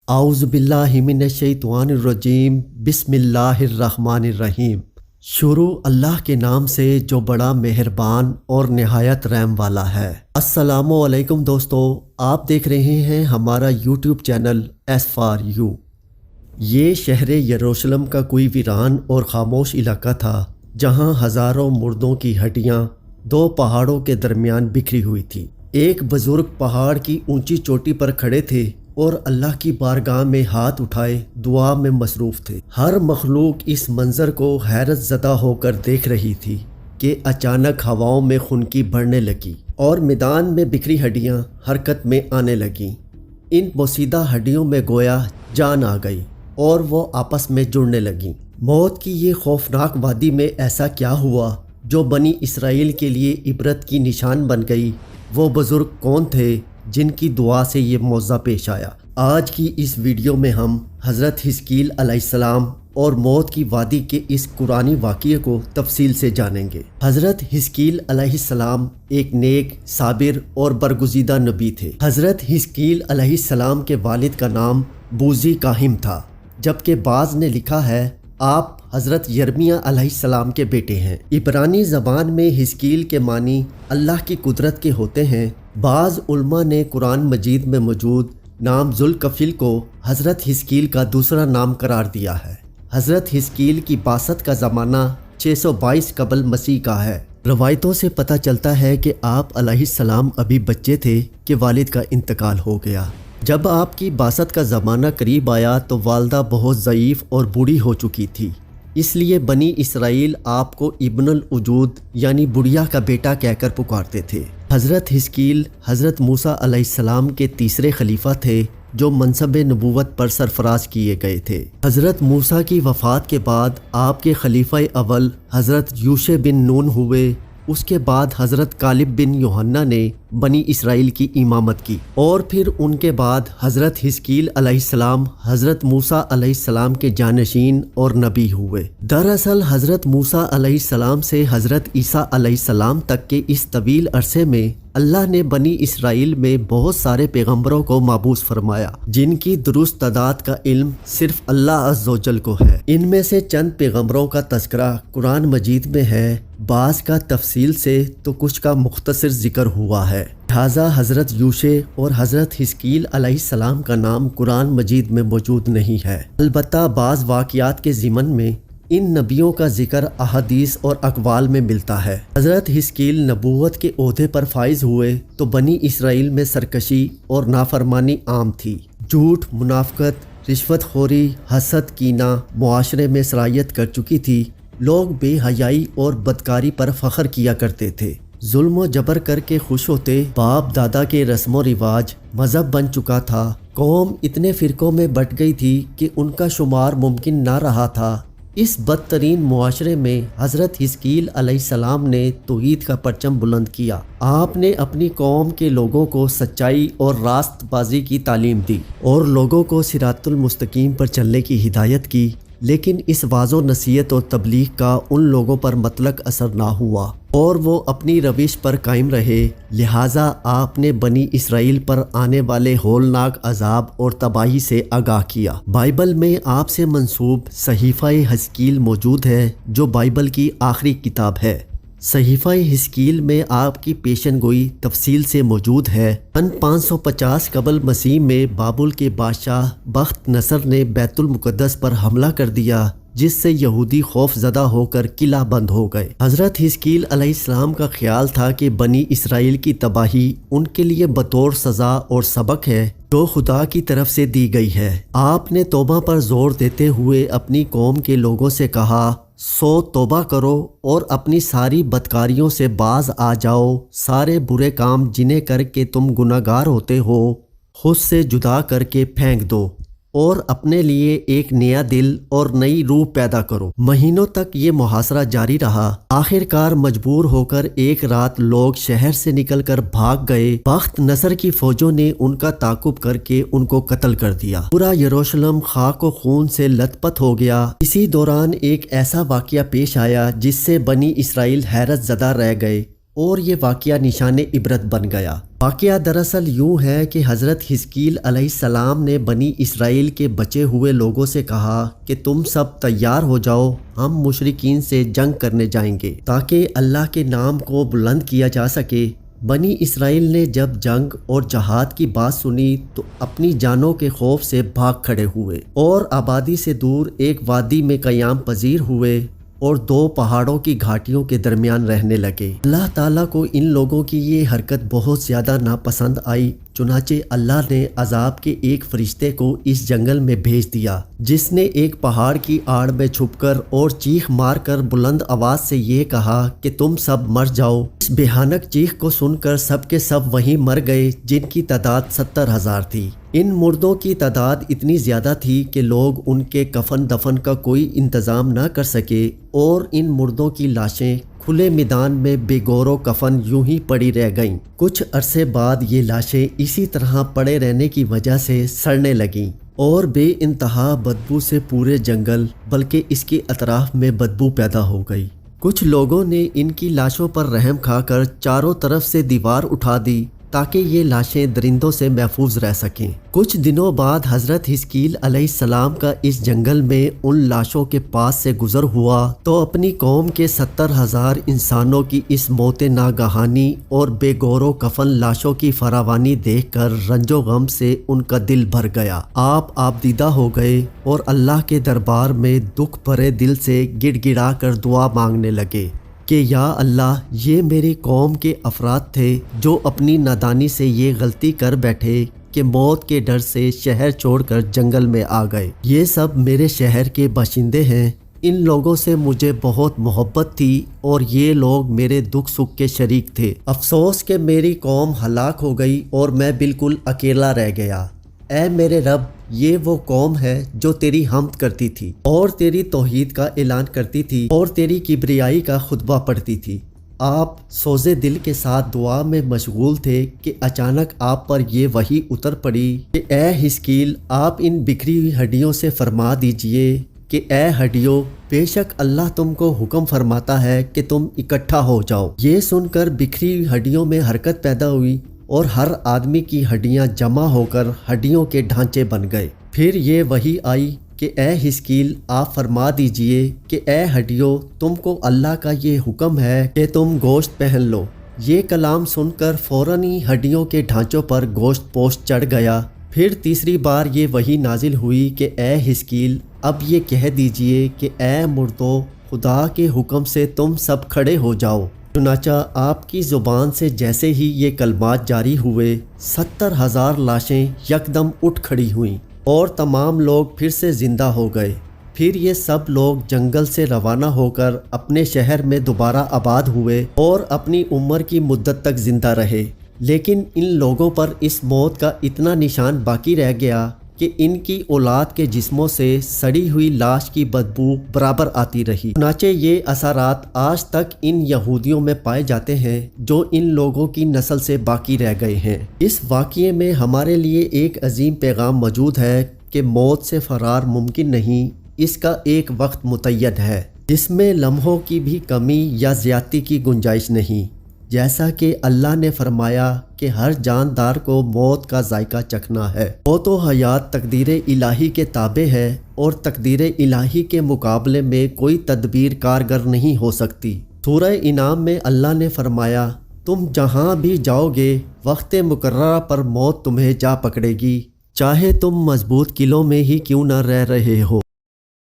اعوذ باللہ من الشیطان الرجیم بسم اللہ الرحمن الرحیم۔ شروع اللہ کے نام سے جو بڑا مہربان اور نہایت رحم والا ہے۔ السلام علیکم دوستو، آپ دیکھ رہے ہیں ہمارا YouTube channel S for you. یہ شہر یروشلم کا کوئی ویران اور خاموش علاقہ تھا جہاں ہزاروں مردوں کی ہڈیاں دو پہاڑوں کے درمیان بکھری ہوئی تھی۔ ایک بزرگ پہاڑ کی اونچی چوٹی پر کھڑے تھے اور اللہ کی بارگاہ میں ہاتھ اٹھائے دعا میں مصروف تھے۔ ہر مخلوق اس منظر کو حیرت زدہ ہو کر دیکھ رہی تھی کہ اچانک ہواؤں میں خنکی بڑھنے لگی اور میدان میں بکھری ہڈیاں حرکت میں آنے لگیں۔ ان بوسیدہ ہڈیوں میں گویا جان آ گئی اور وہ آپس میں جڑنے لگیں۔ موت کی یہ خوفناک وادی میں ایسا کیا ہوا جو بنی اسرائیل کے لیے عبرت کی نشان بن گئی؟ وہ بزرگ کون تھے جن کی دعا سے یہ معجزہ پیش آیا؟ آج کی اس ویڈیو میں ہم حضرت حزقیل علیہ السلام اور موت کی وادی کے اس قرآنی واقعے کو تفصیل سے جانیں گے۔ حضرت حزقیل علیہ السلام ایک نیک، صابر اور برگزیدہ نبی تھے۔ حضرت حزقیل علیہ السلام کے والد کا نام بوزی کاہم تھا، جبکہ بعض نے لکھا ہے آپ حضرت یرمیہ علیہ السلام کے بیٹے ہیں۔ عبرانی زبان میں حزقیل کے معنی اللہ کی قدرت کے ہوتے ہیں۔ بعض علماء نے قرآن مجید میں موجود نام ذوالکفل کو حضرت حزقیل کا دوسرا نام قرار دیا ہے۔ حضرت حزقیل کی بعثت کا زمانہ 622 قبل مسیح کا ہے۔ روایتوں سے پتہ چلتا ہے کہ آپ علیہ السلام ابھی بچے تھے کہ والد کا انتقال ہو گیا۔ جب آپ کی بعثت کا زمانہ قریب آیا تو والدہ بہت ضعیف اور بوڑھی ہو چکی تھی، اس لیے بنی اسرائیل آپ کو ابن الوجود یعنی بڑھیا کا بیٹا کہہ کر پکارتے تھے۔ حضرت حزقیل حضرت موسیٰ علیہ السلام کے تیسرے خلیفہ تھے جو منصب نبوت پر سرفراز کیے گئے تھے۔ حضرت موسیٰ کی وفات کے بعد آپ کے خلیفہ اول حضرت یوشع بن نون ہوئے۔ اس کے بعد حضرت کالب بن یوحنا نے بنی اسرائیل کی امامت کی اور پھر ان کے بعد حضرت حزقیل علیہ السلام حضرت موسیٰ علیہ السلام کے جانشین اور نبی ہوئے۔ دراصل حضرت موسیٰ علیہ السلام سے حضرت عیسیٰ علیہ السلام تک کے اس طویل عرصے میں اللہ نے بنی اسرائیل میں بہت سارے پیغمبروں کو مبعوث فرمایا جن کی درست تعداد کا علم صرف اللہ عز و جل کو ہے۔ ان میں سے چند پیغمبروں کا تذکرہ قرآن مجید میں ہے، بعض کا تفصیل سے تو کچھ کا مختصر ذکر ہوا ہے۔ لہٰذا حضرت یوشع اور حضرت حزقیل علیہ السلام کا نام قرآن مجید میں موجود نہیں ہے۔ البتہ بعض واقعات کے ضمن میں ان نبیوں کا ذکر احادیث اور اقوال میں ملتا ہے۔ حضرت حزقیل نبوت کے عہدے پر فائز ہوئے تو بنی اسرائیل میں سرکشی اور نافرمانی عام تھی۔ جھوٹ، منافقت، رشوت خوری، حسد، کینہ معاشرے میں سرایت کر چکی تھی۔ لوگ بے حیائی اور بدکاری پر فخر کیا کرتے تھے، ظلم و جبر کر کے خوش ہوتے، باپ دادا کے رسم و رواج مذہب بن چکا تھا۔ قوم اتنے فرقوں میں بٹ گئی تھی کہ ان کا شمار ممکن نہ رہا تھا۔ اس بدترین معاشرے میں حضرت حزقیل علیہ السلام نے توحید کا پرچم بلند کیا۔ آپ نے اپنی قوم کے لوگوں کو سچائی اور راست بازی کی تعلیم دی اور لوگوں کو صراط المستقیم پر چلنے کی ہدایت کی، لیکن اس واعظ و نصیحت اور تبلیغ کا ان لوگوں پر مطلق اثر نہ ہوا اور وہ اپنی روش پر قائم رہے۔ لہٰذا آپ نے بنی اسرائیل پر آنے والے ہولناک عذاب اور تباہی سے آگاہ کیا۔ بائبل میں آپ سے منسوب صحیفہ حزقیل موجود ہے جو بائبل کی آخری کتاب ہے۔ صحیفہ حزقیل میں آپ کی پیشن گوئی تفصیل سے موجود ہے۔ 550 قبل مسیح میں بابل کے بادشاہ بخت نصر نے بیت المقدس پر حملہ کر دیا، جس سے یہودی خوف زدہ ہو کر قلعہ بند ہو گئے۔ حضرت حزقیل علیہ السلام کا خیال تھا کہ بنی اسرائیل کی تباہی ان کے لیے بطور سزا اور سبق ہے جو خدا کی طرف سے دی گئی ہے۔ آپ نے توبہ پر زور دیتے ہوئے اپنی قوم کے لوگوں سے کہا، توبہ کرو اور اپنی ساری بدکاریوں سے باز آ جاؤ، سارے برے کام جنہیں کر کے تم گناہگار ہوتے ہو خود سے جدا کر کے پھینک دو اور اپنے لیے ایک نیا دل اور نئی روح پیدا کرو۔ مہینوں تک یہ محاصرہ جاری رہا۔ آخر کار مجبور ہو کر ایک رات لوگ شہر سے نکل کر بھاگ گئے۔ بخت نصر کی فوجوں نے ان کا تعاقب کر کے ان کو قتل کر دیا۔ پورا یروشلم خاک و خون سے لت پت ہو گیا۔ اسی دوران ایک ایسا واقعہ پیش آیا جس سے بنی اسرائیل حیرت زدہ رہ گئے اور یہ واقعہ نشان عبرت بن گیا۔ واقعہ دراصل یوں ہے کہ حضرت حزقیل علیہ السلام نے بنی اسرائیل کے بچے ہوئے لوگوں سے کہا کہ تم سب تیار ہو جاؤ، ہم مشرکین سے جنگ کرنے جائیں گے تاکہ اللہ کے نام کو بلند کیا جا سکے۔ بنی اسرائیل نے جب جنگ اور جہاد کی بات سنی تو اپنی جانوں کے خوف سے بھاگ کھڑے ہوئے اور آبادی سے دور ایک وادی میں قیام پذیر ہوئے اور دو پہاڑوں کی گھاٹیوں کے درمیان رہنے لگے۔ اللہ تعالیٰ کو ان لوگوں کی یہ حرکت بہت زیادہ ناپسند آئی، چنانچہ اللہ نے عذاب کے ایک فرشتے کو اس جنگل میں بھیج دیا جس نے ایک پہاڑ کی آڑ میں چھپ کر اور چیخ مار کر بلند آواز سے یہ کہا کہ تم سب مر جاؤ۔ اس بھیانک چیخ کو سن کر سب کے سب وہیں مر گئے، جن کی تعداد 70,000 تھی۔ ان مردوں کی تعداد اتنی زیادہ تھی کہ لوگ ان کے کفن دفن کا کوئی انتظام نہ کر سکے اور ان مردوں کی لاشیں کھلے میدان میں بے گور و کفن یوں ہی پڑی رہ گئیں۔ کچھ عرصے بعد یہ لاشیں اسی طرح پڑے رہنے کی وجہ سے سڑنے لگیں اور بے انتہا بدبو سے پورے جنگل بلکہ اس کے اطراف میں بدبو پیدا ہو گئی۔ کچھ لوگوں نے ان کی لاشوں پر رحم کھا کر چاروں طرف سے دیوار اٹھا دی تاکہ یہ لاشیں درندوں سے محفوظ رہ سکیں۔ کچھ دنوں بعد حضرت حزقیل علیہ السلام کا اس جنگل میں ان لاشوں کے پاس سے گزر ہوا تو اپنی قوم کے 70,000 انسانوں کی اس موت ناگہانی اور بے گور و کفن لاشوں کی فراوانی دیکھ کر رنج و غم سے ان کا دل بھر گیا۔ آپ آبدیدہ ہو گئے اور اللہ کے دربار میں دکھ بھرے دل سے گڑ گڑا کر دعا مانگنے لگے کہ یا اللہ، یہ میری قوم کے افراد تھے جو اپنی نادانی سے یہ غلطی کر بیٹھے کہ موت کے ڈر سے شہر چھوڑ کر جنگل میں آ گئے۔ یہ سب میرے شہر کے باشندے ہیں، ان لوگوں سے مجھے بہت محبت تھی اور یہ لوگ میرے دکھ سکھ کے شریک تھے۔ افسوس کہ میری قوم ہلاک ہو گئی اور میں بالکل اکیلا رہ گیا۔ اے میرے رب، یہ وہ قوم ہے جو تیری حمد کرتی تھی اور تیری توحید کا اعلان کرتی تھی اور تیری کبریائی کا خطبہ پڑھتی تھی۔ آپ سوزے دل کے ساتھ دعا میں مشغول تھے کہ اچانک آپ پر یہ وحی اتر پڑی کہ اے حزقیل، آپ ان بکھری ہوئی ہڈیوں سے فرما دیجئے کہ اے ہڈیوں، بے شک اللہ تم کو حکم فرماتا ہے کہ تم اکٹھا ہو جاؤ۔ یہ سن کر بکھری ہوئی ہڈیوں میں حرکت پیدا ہوئی اور ہر آدمی کی ہڈیاں جمع ہو کر ہڈیوں کے ڈھانچے بن گئے۔ پھر یہ وحی آئی کہ اے حزقیل، آپ فرما دیجئے کہ اے ہڈیوں، تم کو اللہ کا یہ حکم ہے کہ تم گوشت پہن لو۔ یہ کلام سن کر فوراً ہی ہڈیوں کے ڈھانچوں پر گوشت پوش چڑھ گیا۔ پھر تیسری بار یہ وحی نازل ہوئی کہ اے حزقیل، اب یہ کہہ دیجئے کہ اے مردو، خدا کے حکم سے تم سب کھڑے ہو جاؤ۔ چنانچہ آپ کی زبان سے جیسے ہی یہ کلمات جاری ہوئے، 70,000 لاشیں یکدم اٹھ کھڑی ہوئیں اور تمام لوگ پھر سے زندہ ہو گئے۔ پھر یہ سب لوگ جنگل سے روانہ ہو کر اپنے شہر میں دوبارہ آباد ہوئے اور اپنی عمر کی مدت تک زندہ رہے۔ لیکن ان لوگوں پر اس موت کا اتنا نشان باقی رہ گیا کہ ان کی اولاد کے جسموں سے سڑی ہوئی لاش کی بدبو برابر آتی رہی۔ چنانچہ یہ اثرات آج تک ان یہودیوں میں پائے جاتے ہیں جو ان لوگوں کی نسل سے باقی رہ گئے ہیں۔ اس واقعے میں ہمارے لیے ایک عظیم پیغام موجود ہے کہ موت سے فرار ممکن نہیں، اس کا ایک وقت متعین ہے جس میں لمحوں کی بھی کمی یا زیادتی کی گنجائش نہیں۔ جیسا کہ اللہ نے فرمایا کہ ہر جاندار کو موت کا ذائقہ چکھنا ہے۔ موت و حیات تقدیر الہی کے تابع ہے اور تقدیر الہی کے مقابلے میں کوئی تدبیر کارگر نہیں ہو سکتی۔ سورہ انعام میں اللہ نے فرمایا، تم جہاں بھی جاؤ گے وقت مقررہ پر موت تمہیں جا پکڑے گی، چاہے تم مضبوط قلعوں میں ہی کیوں نہ رہ رہے ہو۔